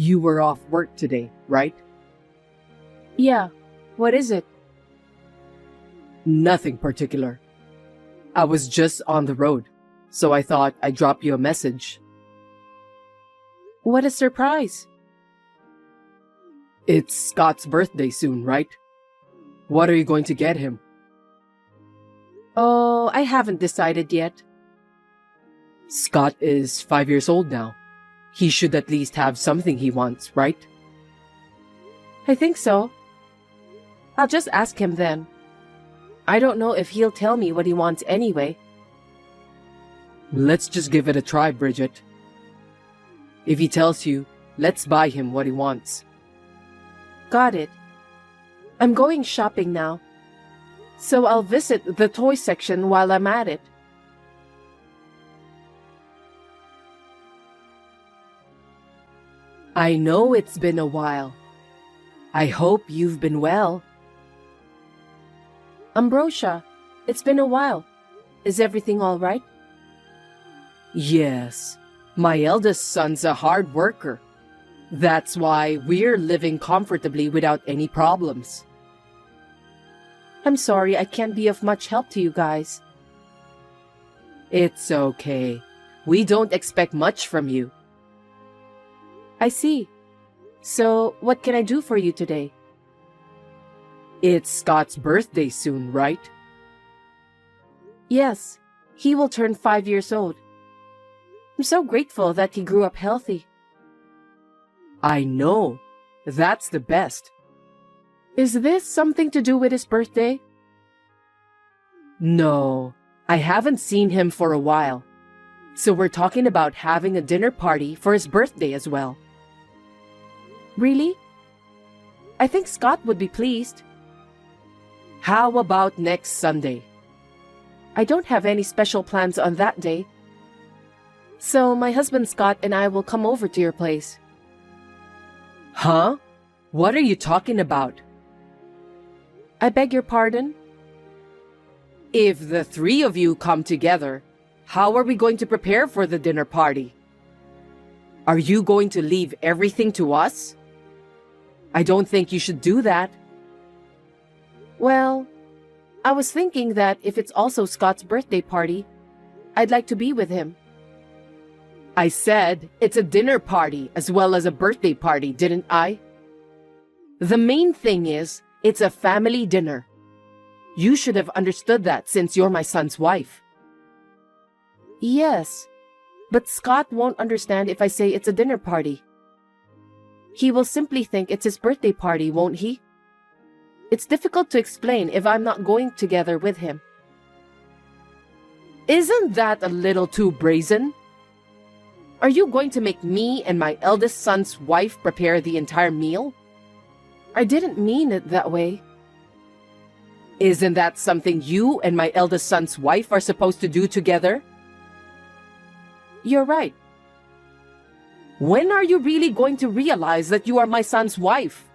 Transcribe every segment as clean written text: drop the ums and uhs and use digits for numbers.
You were off work today, right? Yeah, what is it? Nothing particular. I was just on the road, so I thought I'd drop you a message. What a surprise. It's Scott's birthday soon, right? What are you going to get him? Oh, I haven't decided yet. Scott is 5 years old now. He should at least have something he wants, right? I think so. I'll just ask him then. I don't know if he'll tell me what he wants anyway. Let's just give it a try, Bridget. If he tells you, let's buy him what he wants. Got it. I'm going shopping now, so I'll visit the toy section while I'm at it. I know it's been a while. I hope you've been well. Ambrosia, it's been a while. Is everything all right? Yes, my eldest son's a hard worker. That's why we're living comfortably without any problems. I'm sorry I can't be of much help to you guys. It's okay. We don't expect much from you. I see. So, what can I do for you today? It's Scott's birthday soon, right? Yes, he will turn 5 years old. I'm so grateful that he grew up healthy. I know. That's the best. Is this something to do with his birthday? No, I haven't seen him for a while. So we're talking about having a dinner party for his birthday as well. Really? I think Scott would be pleased. How about next Sunday? I don't have any special plans on that day. So my husband Scott and I will come over to your place. Huh? What are you talking about? I beg your pardon? If the three of you come together, how are we going to prepare for the dinner party? Are you going to leave everything to us? I don't think you should do that. Well, I was thinking that if it's also Scott's birthday party, I'd like to be with him. I said it's a dinner party as well as a birthday party, didn't I? The main thing is, it's a family dinner. You should have understood that since you're my son's wife. Yes, but Scott won't understand if I say it's a dinner party. He will simply think it's his birthday party, won't he? It's difficult to explain if I'm not going together with him. Isn't that a little too brazen? Are you going to make me and my eldest son's wife prepare the entire meal? I didn't mean it that way. Isn't that something you and my eldest son's wife are supposed to do together? You're right. When are you really going to realize that you are my son's wife?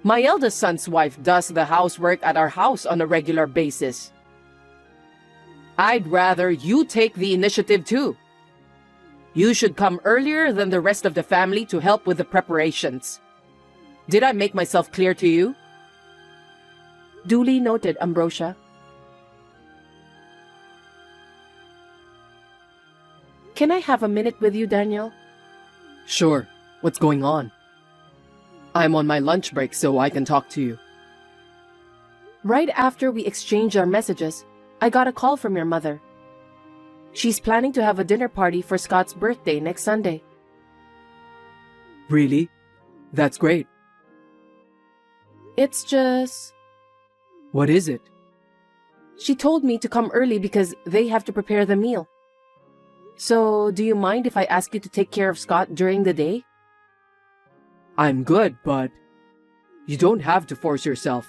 My eldest son's wife does the housework at our house on a regular basis. I'd rather you take the initiative too. You should come earlier than the rest of the family to help with the preparations. Did I make myself clear to you? Duly noted, Ambrosia. Can I have a minute with you, Daniel? Sure. What's going on? I'm on my lunch break, so I can talk to you. Right after we exchanged our messages, I got a call from your mother. She's planning to have a dinner party for Scott's birthday next Sunday. Really? That's great. It's just... What is it? She told me to come early because they have to prepare the meal. So, do you mind if I ask you to take care of Scott during the day? I'm good, but you don't have to force yourself.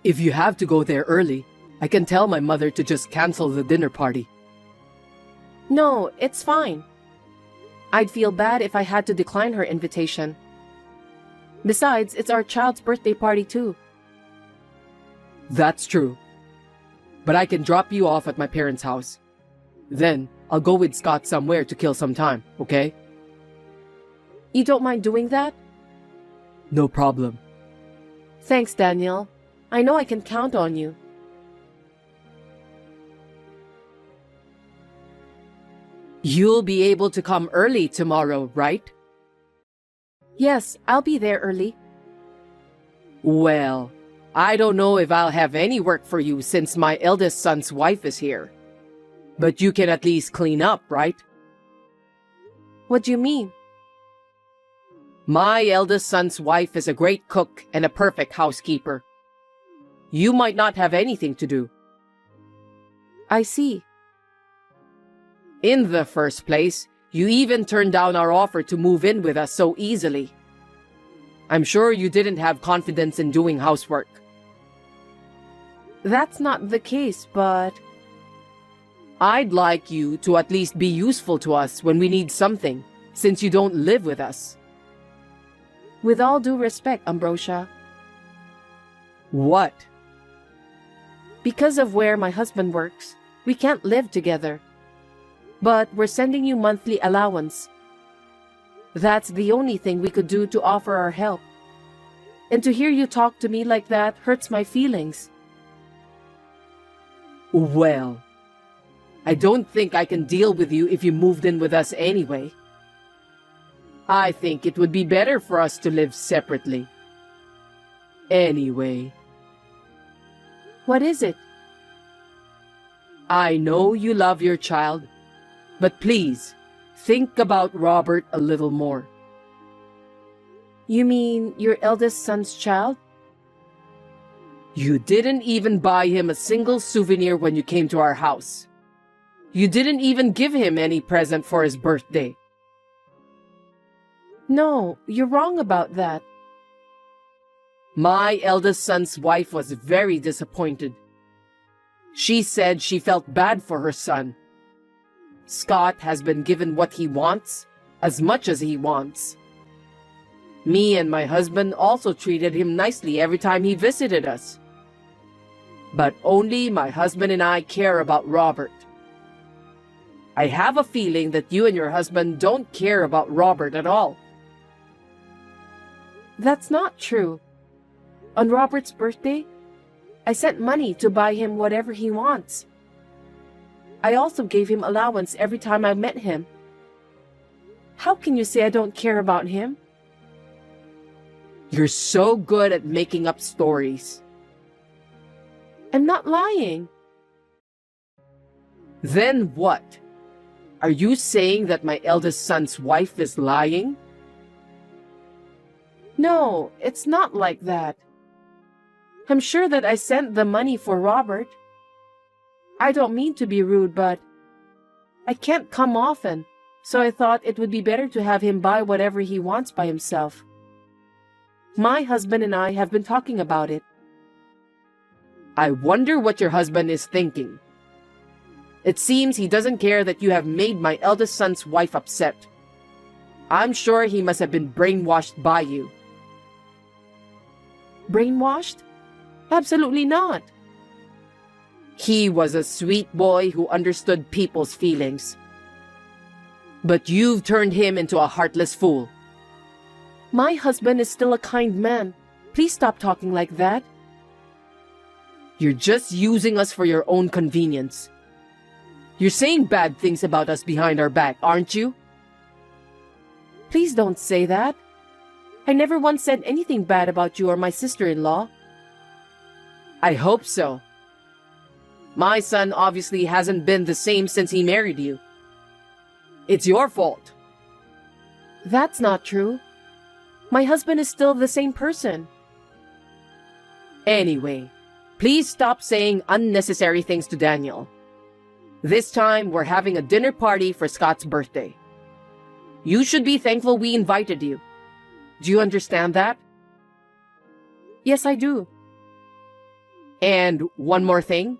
If you have to go there early, I can tell my mother to just cancel the dinner party. No, it's fine. I'd feel bad if I had to decline her invitation. Besides, it's our child's birthday party too. That's true. But I can drop you off at my parents' house. Then, I'll go with Scott somewhere to kill some time, okay? You don't mind doing that? No problem. Thanks, Daniel. I know I can count on you. You'll be able to come early tomorrow, right? Yes, I'll be there early. Well, I don't know if I'll have any work for you since my eldest son's wife is here. But you can at least clean up, right? What do you mean? My eldest son's wife is a great cook and a perfect housekeeper. You might not have anything to do. I see. In the first place, you even turned down our offer to move in with us so easily. I'm sure you didn't have confidence in doing housework. That's not the case, but... I'd like you to at least be useful to us when we need something, since you don't live with us. With all due respect, Ambrosia, What? because of where my husband works, we can't live together. But we're sending you monthly allowance. That's the only thing we could do to offer our help. And to hear you talk to me like that hurts my feelings. Well, I don't think I can deal with you if you moved in with us anyway. I think it would be better for us to live separately. Anyway, What is it? I know you love your child, but please, think about Robert a little more. You mean your eldest son's child? You didn't even buy him a single souvenir when you came to our house. You didn't even give him any present for his birthday. No, you're wrong about that. My eldest son's wife was very disappointed. She said she felt bad for her son. Scott has been given what he wants, as much as he wants. Me and my husband also treated him nicely every time he visited us. But only my husband and I care about Robert. I have a feeling that you and your husband don't care about Robert at all. That's not true. On Robert's birthday, I sent money to buy him whatever he wants. I also gave him allowance every time I met him. How can you say I don't care about him? You're so good at making up stories. I'm not lying. Then what? Are you saying that my eldest son's wife is lying? No, it's not like that. I'm sure that I sent the money for Robert. I don't mean to be rude, but I can't come often, so I thought it would be better to have him buy whatever he wants by himself. My husband and I have been talking about it. I wonder what your husband is thinking. It seems he doesn't care that you have made my eldest son's wife upset. I'm sure he must have been brainwashed by you. Brainwashed? Absolutely not. He was a sweet boy who understood people's feelings. But you've turned him into a heartless fool. My husband is still a kind man. Please stop talking like that. You're just using us for your own convenience. You're saying bad things about us behind our back, aren't you? Please don't say that. I never once said anything bad about you or my sister-in-law. I hope so. My son obviously hasn't been the same since he married you. It's your fault. That's not true. My husband is still the same person. Anyway, please stop saying unnecessary things to Daniel. This time, we're having a dinner party for Scott's birthday. You should be thankful we invited you. Do you understand that? Yes, I do. And one more thing.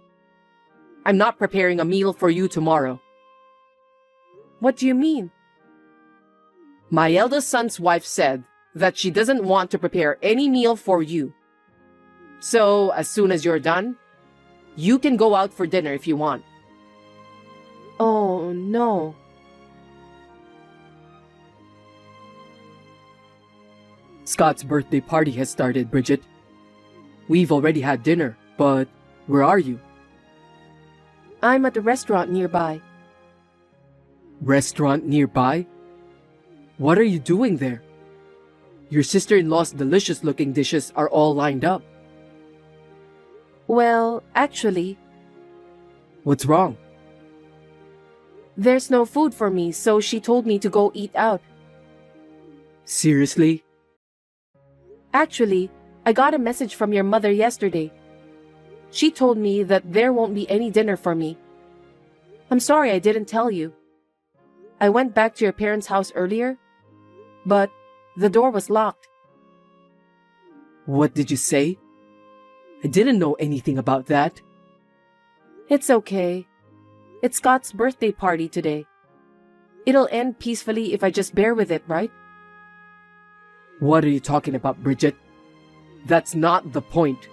I'm not preparing a meal for you tomorrow. What do you mean? My eldest son's wife said that she doesn't want to prepare any meal for you. So, as soon as you're done, you can go out for dinner if you want. Oh, no. Scott's birthday party has started, Bridget. We've already had dinner, but where are you? I'm at a restaurant nearby. Restaurant nearby? What are you doing there? Your sister-in-law's delicious-looking dishes are all lined up. Well, actually, What's wrong? there's no food for me, so she told me to go eat out. Seriously? Actually, I got a message from your mother yesterday. She told me that there won't be any dinner for me. I'm sorry I didn't tell you. I went back to your parents' house earlier, but the door was locked. What did you say? I didn't know anything about that. It's okay. It's Scott's birthday party today. It'll end peacefully if I just bear with it, right? What are you talking about, Bridget? That's not the point.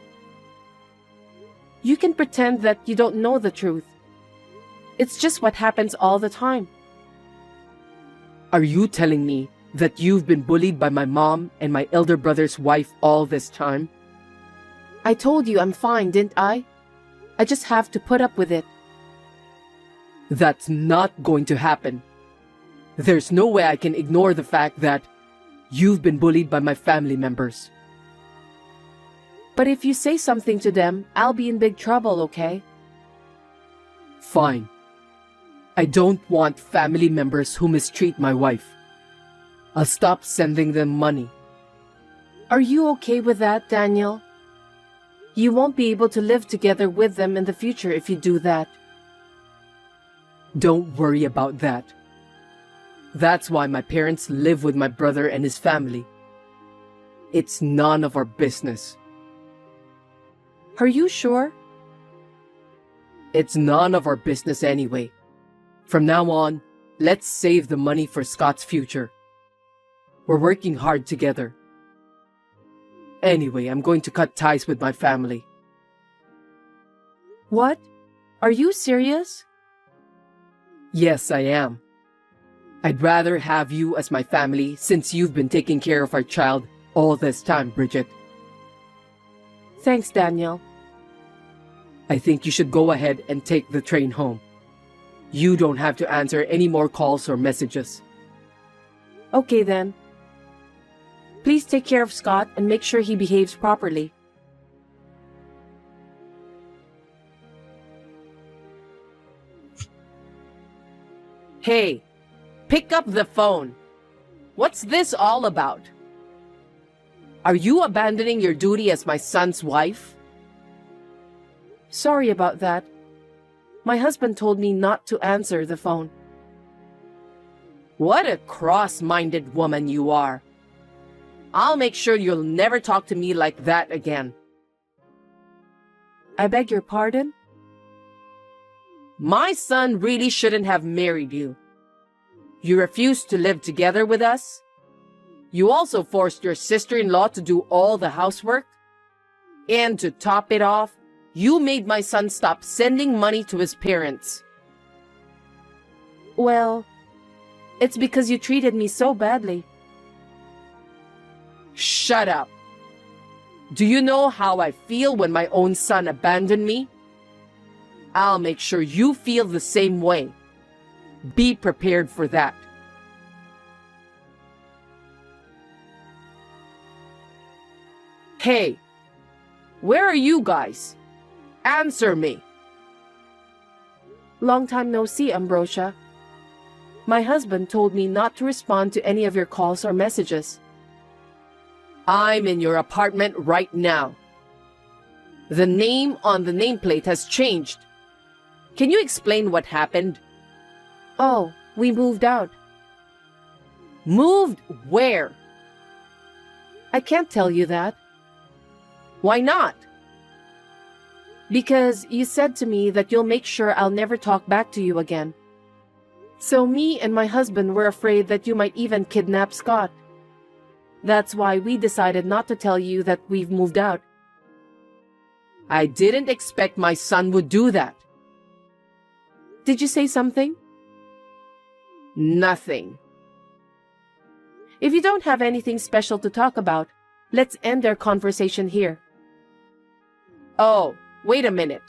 You can pretend that you don't know the truth. It's just what happens all the time. Are you telling me that you've been bullied by my mom and my elder brother's wife all this time? I told you I'm fine, didn't I? I just have to put up with it. That's not going to happen. There's no way I can ignore the fact that you've been bullied by my family members. But if you say something to them, I'll be in big trouble, okay? Fine. I don't want family members who mistreat my wife. I'll stop sending them money. Are you okay with that, Daniel? You won't be able to live together with them in the future if you do that. Don't worry about that. That's why my parents live with my brother and his family. It's none of our business. Are you sure? It's none of our business anyway. From now on, let's save the money for Scott's future. We're working hard together. Anyway, I'm going to cut ties with my family. What? Are you serious? Yes, I am. I'd rather have you as my family since you've been taking care of our child all this time, Bridget. Thanks, Daniel. I think you should go ahead and take the train home. You don't have to answer any more calls or messages. Okay then. Please take care of Scott and make sure he behaves properly. Hey, pick up the phone. What's this all about? Are you abandoning your duty as my son's wife? Sorry about that. My husband told me not to answer the phone. What a cross-minded woman you are. I'll make sure you'll never talk to me like that again. I beg your pardon? My son really shouldn't have married you. You refused to live together with us. You also forced your sister-in-law to do all the housework. And to top it off, you made my son stop sending money to his parents. Well, it's because you treated me so badly. Shut up. Do you know how I feel when my own son abandoned me? I'll make sure you feel the same way. Be prepared for that. Hey, where are you guys? Answer me. Long time no see, Ambrosia. My husband told me not to respond to any of your calls or messages. I'm in your apartment right now. The name on the nameplate has changed. Can you explain what happened? Oh, we moved out. Moved where? I can't tell you that. Why not? Because you said to me that you'll make sure I'll never talk back to you again. So me and my husband were afraid that you might even kidnap Scott. That's why we decided not to tell you that we've moved out. I didn't expect my son would do that. Did you say something? Nothing. If you don't have anything special to talk about, let's end our conversation here. Oh, wait a minute.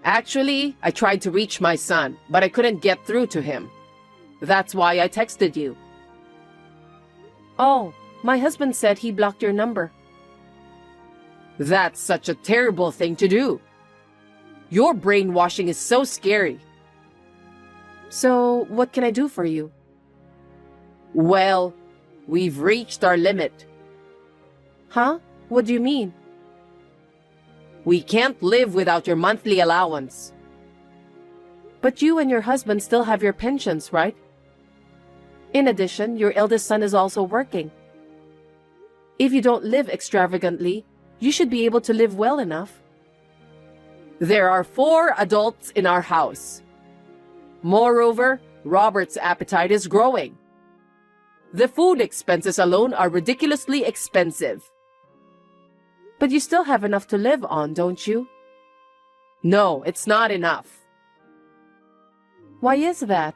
Actually, I tried to reach my son, but I couldn't get through to him. That's why I texted you. Oh, my husband said he blocked your number. That's such a terrible thing to do. Your brainwashing is so scary. So, what can I do for you? Well, we've reached our limit. Huh? What do you mean? We can't live without your monthly allowance. But you and your husband still have your pensions, right? In addition, your eldest son is also working. If you don't live extravagantly, you should be able to live well enough. There are 4 adults in our house. Moreover, Robert's appetite is growing. The food expenses alone are ridiculously expensive. But you still have enough to live on, don't you? No, it's not enough. Why is that?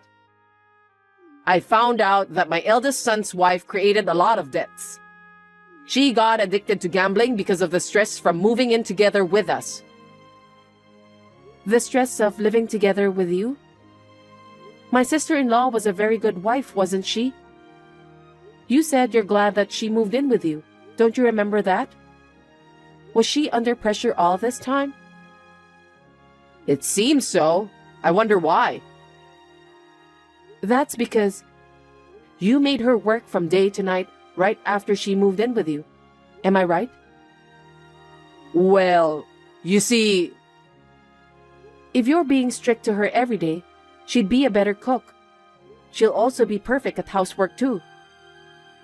I found out that my eldest son's wife created a lot of debts. She got addicted to gambling because of the stress from moving in together with us. The stress of living together with you? My sister-in-law was a very good wife, wasn't she? You said you're glad that she moved in with you. Don't you remember that? Was she under pressure all this time? It seems so. I wonder why. That's because you made her work from day to night right after she moved in with you. Am I right? Well, you see... If you're being strict to her every day, she'd be a better cook. She'll also be perfect at housework too.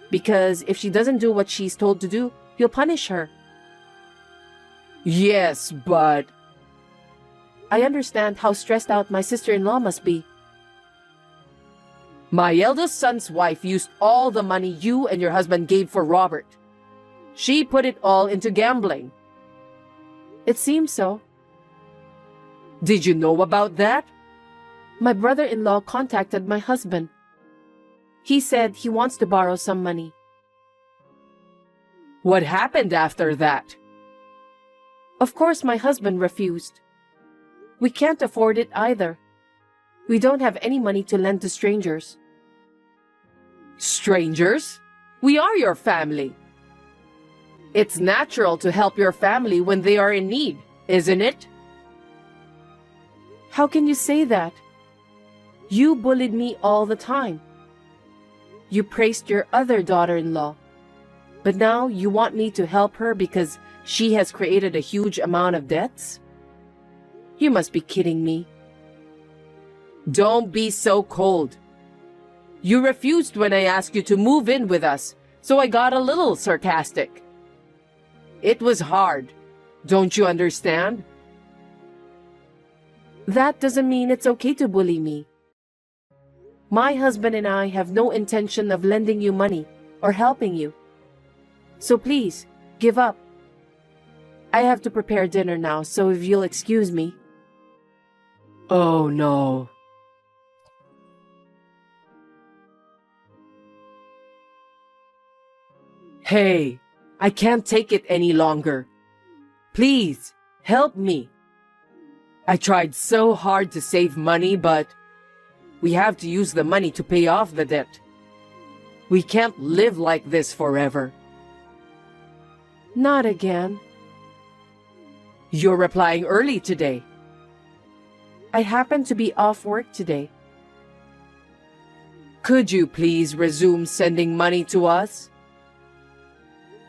Because if she doesn't do what she's told to do, you'll punish her. Yes, but... I understand how stressed out my sister-in-law must be. My eldest son's wife used all the money you and your husband gave for Robert. She put it all into gambling. It seems so. Did you know about that? My brother-in-law contacted my husband. He said he wants to borrow some money. What happened after that? Of course, my husband refused. We can't afford it either. We don't have any money to lend to strangers. Strangers? We are your family. It's natural to help your family when they are in need, isn't it? How can you say that? You bullied me all the time. You praised your other daughter-in-law. But now you want me to help her because she has created a huge amount of debts? You must be kidding me. Don't be so cold. You refused when I asked you to move in with us, so I got a little sarcastic. It was hard. Don't you understand? That doesn't mean it's okay to bully me. My husband and I have no intention of lending you money or helping you. So please, give up. I have to prepare dinner now, so if you'll excuse me. Oh no. Hey, I can't take it any longer. Please, help me. I tried so hard to save money, but we have to use the money to pay off the debt. We can't live like this forever. Not again. You're replying early today. I happen to be off work today. Could you please resume sending money to us?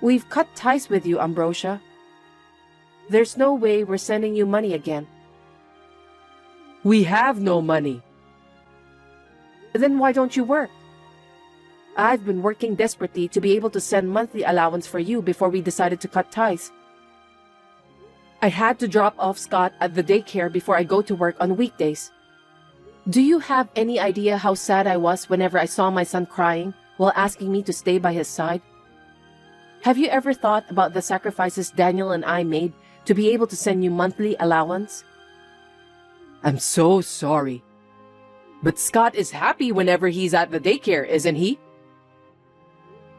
We've cut ties with you, Ambrosia. There's no way we're sending you money again. We have no money. Then why don't you work? I've been working desperately to be able to send monthly allowance for you before we decided to cut ties. I had to drop off Scott at the daycare before I go to work on weekdays. Do you have any idea how sad I was whenever I saw my son crying while asking me to stay by his side? Have you ever thought about the sacrifices Daniel and I made to be able to send you monthly allowance? I'm so sorry. But Scott is happy whenever he's at the daycare, isn't he?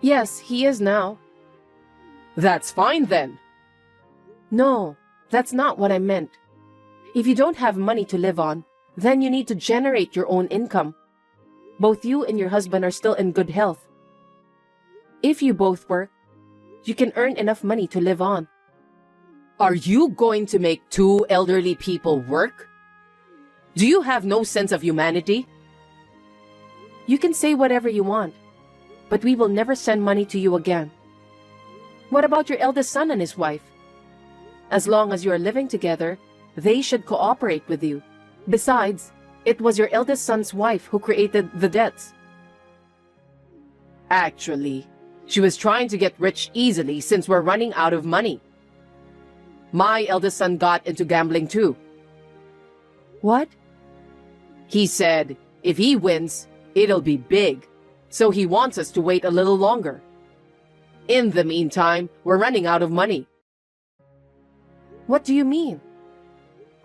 Yes, he is now. That's fine then. No, that's not what I meant. If you don't have money to live on, then you need to generate your own income. Both you and your husband are still in good health. If you both work, you can earn enough money to live on. Are you going to make two elderly people work? Do you have no sense of humanity? You can say whatever you want, but we will never send money to you again. What about your eldest son and his wife? As long as you are living together, they should cooperate with you. Besides, it was your eldest son's wife who created the debts. Actually, she was trying to get rich easily since we're running out of money. My eldest son got into gambling too. What? He said, if he wins, it'll be big. So he wants us to wait a little longer. In the meantime, we're running out of money. What do you mean?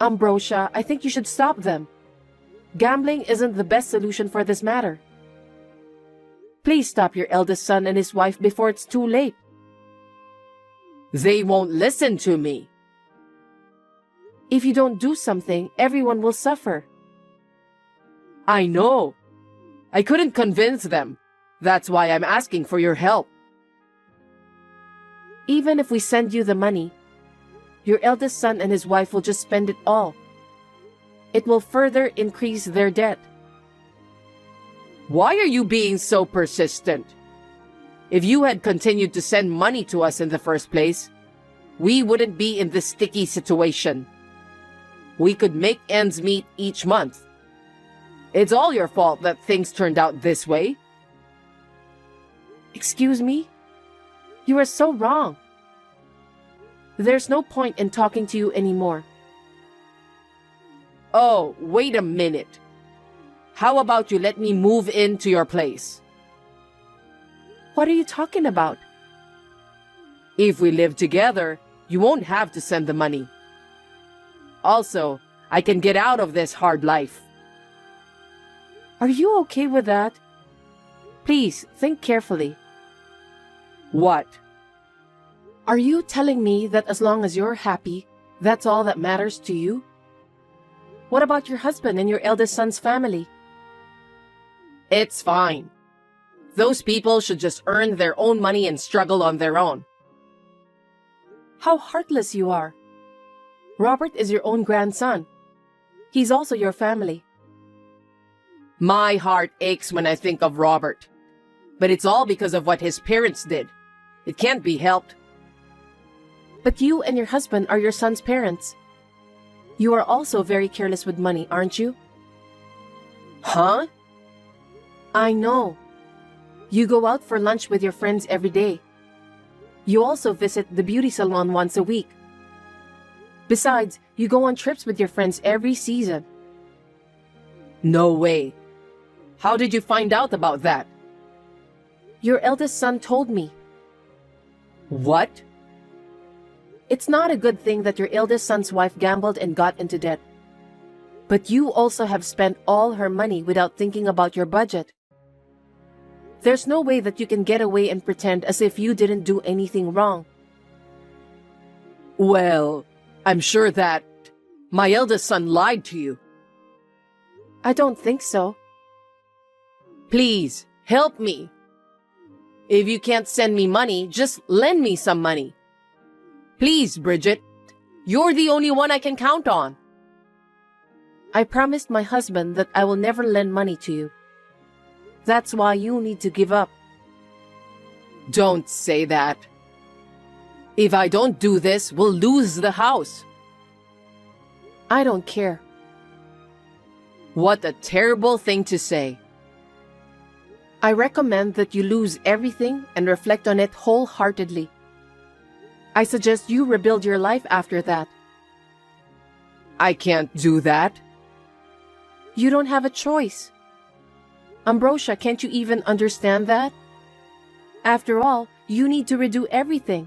Ambrosia, I think you should stop them. Gambling isn't the best solution for this matter. Please stop your eldest son and his wife before it's too late. They won't listen to me. If you don't do something, everyone will suffer. I know. I couldn't convince them. That's why I'm asking for your help. Even if we send you the money, your eldest son and his wife will just spend it all. It will further increase their debt. Why are you being so persistent? If you had continued to send money to us in the first place, we wouldn't be in this sticky situation. We could make ends meet each month. It's all your fault that things turned out this way. Excuse me? You are so wrong. There's no point in talking to you anymore. Oh, wait a minute. How about you let me move into your place? What are you talking about? If we live together, you won't have to send the money. Also, I can get out of this hard life. Are you okay with that? Please, think carefully. What? Are you telling me that as long as you're happy, that's all that matters to you? What about your husband and your eldest son's family? It's fine. Those people should just earn their own money and struggle on their own. How heartless you are. Robert is your own grandson. He's also your family. My heart aches when I think of Robert. But it's all because of what his parents did. It can't be helped. But you and your husband are your son's parents. You are also very careless with money, aren't you? Huh? I know. You go out for lunch with your friends every day. You also visit the beauty salon once a week. Besides, you go on trips with your friends every season. No way. How did you find out about that? Your eldest son told me. What? It's not a good thing that your eldest son's wife gambled and got into debt. But you also have spent all her money without thinking about your budget. There's no way that you can get away and pretend as if you didn't do anything wrong. Well, I'm sure that my eldest son lied to you. I don't think so. Please, help me. If you can't send me money, just lend me some money. Please, Bridget. You're the only one I can count on. I promised my husband that I will never lend money to you. That's why you need to give up. Don't say that. If I don't do this, we'll lose the house. I don't care. What a terrible thing to say. I recommend that you lose everything and reflect on it wholeheartedly. I suggest you rebuild your life after that. I can't do that. You don't have a choice. Ambrosia, can't you even understand that? After all, you need to redo everything.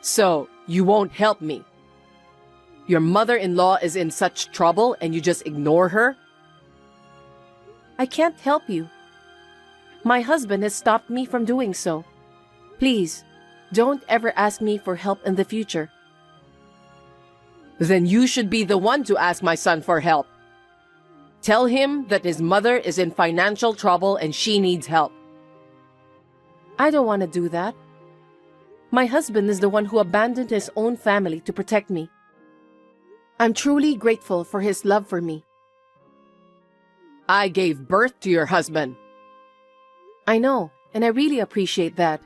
So, you won't help me. Your mother-in-law is in such trouble and you just ignore her? I can't help you. My husband has stopped me from doing so. Please, don't ever ask me for help in the future. Then you should be the one to ask my son for help. Tell him that his mother is in financial trouble and she needs help. I don't want to do that. My husband is the one who abandoned his own family to protect me. I'm truly grateful for his love for me. I gave birth to your husband. I know, and I really appreciate that,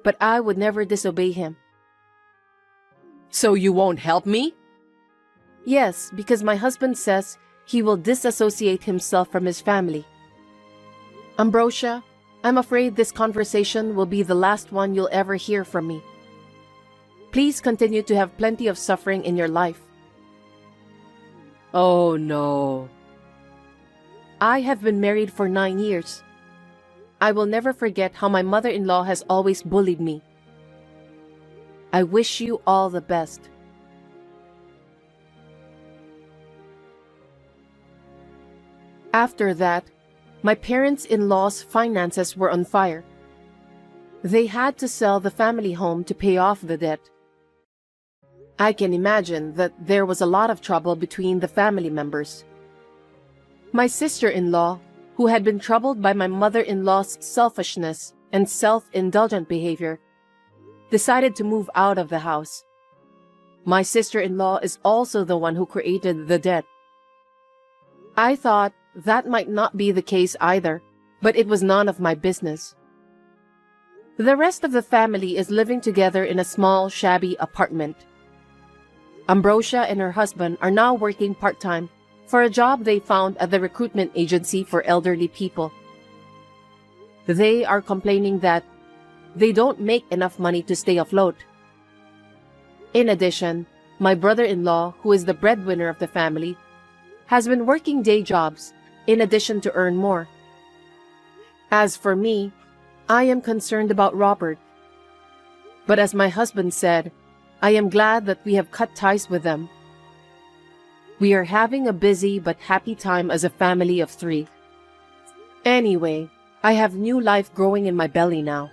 but I would never disobey him. So you won't help me? Yes, because my husband says he will disassociate himself from his family. Ambrosia, I'm afraid this conversation will be the last one you'll ever hear from me. Please continue to have plenty of suffering in your life. Oh no. I have been married for 9 years. I will never forget how my mother-in-law has always bullied me. I wish you all the best. After that, my parents-in-law's finances were on fire. They had to sell the family home to pay off the debt. I can imagine that there was a lot of trouble between the family members. My sister-in-law, who had been troubled by my mother-in-law's selfishness and self-indulgent behavior, decided to move out of the house. My sister-in-law is also the one who created the debt. I thought that might not be the case either, but it was none of my business. The rest of the family is living together in a small, shabby apartment. Ambrosia and her husband are now working part-time for a job they found at the recruitment agency for elderly people. They are complaining that they don't make enough money to stay afloat. In addition, my brother-in-law, who is the breadwinner of the family, has been working day jobs in addition to earn more. As for me, I am concerned about Robert. But as my husband said, I am glad that we have cut ties with them. We are having a busy but happy time as a family of 3. Anyway, I have new life growing in my belly now.